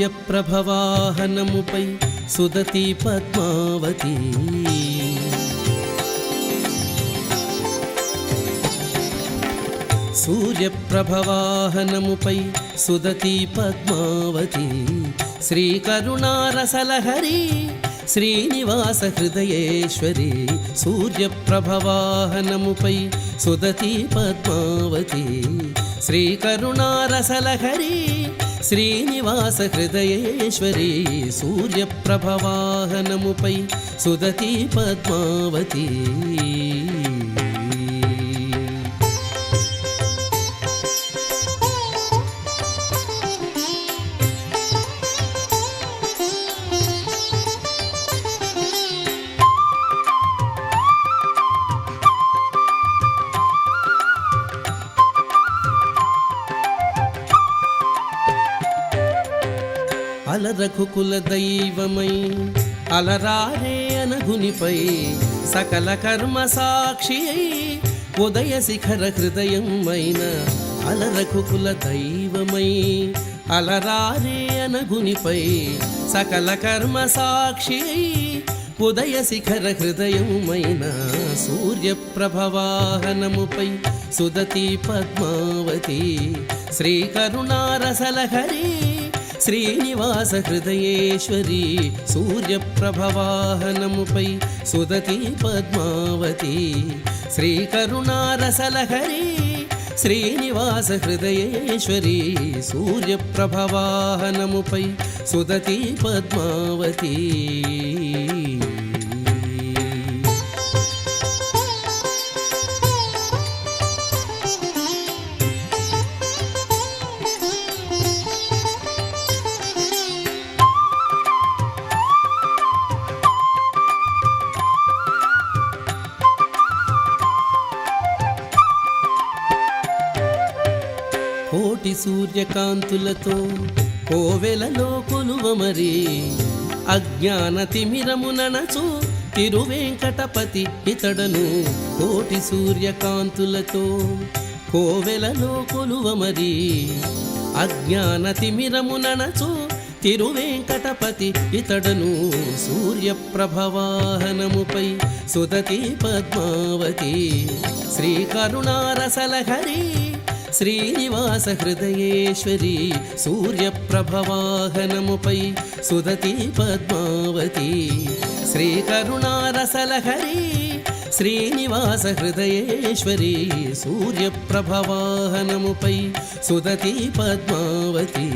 సూర్యప్రభవాహనముపై సుదతి పద్మావతి సూర్యప్రభవాహనముపై సుదతి పద్మావతి శ్రీకరుణారసలహరి శ్రీనివాస హృదయేశ్వరి సూర్యప్రభవాహనముపై సుదతి పద్మావతి శ్రీకరుణారసలహరి శ్రీనివాస హృదయేశ్వరి సూర్యప్రభవాహనముపై సుదతి పద్మావతి అలరఘుకుల దైవమై అలరారే అనగునిపై సకల కర్మ సాక్షి ఉదయ శిఖర హృదయమైన అలరఘుకుల దైవమై అలరారే అనగునిపై సకల కర్మ సాక్షి ఉదయ శిఖర హృదయమైన సూర్యప్రభవాహనముపై సుదతి పద్మావతి శ్రీకరుణారసలహరి శ్రీనివాస హృదయేశ్వరి సూర్యప్రభవాహనముపై సుదతి పద్మావతి శ్రీకరుణారసలహరి శ్రీనివాస హృదయేశ్వరి సూర్యప్రభవాహనముపై సుదతి పద్మావతి కోటి సూర్యకాంతులతో కోవెలలో కొలువమరి అజ్ఞాన తిమిరముననచు తిరువేంకటపతి ఇతడను కోటి సూర్యకాంతులతో కోవెలలో కొలువమరి అజ్ఞాన తిమిరముననచు తిరువేంకటపతి ఇతడను సూర్యప్రభవాహనముపై సుదతి పద్మావతి శ్రీకరుణారసలహరి శ్రీనివాస హృదయేశ్వరి సూర్యప్రభవాహనముపై సుదతి పద్మావతి శ్రీకరుణారసలహరి శ్రీనివాస హృదయేశ్వరి సూర్యప్రభవాహనముపై సుదతి పద్మావతి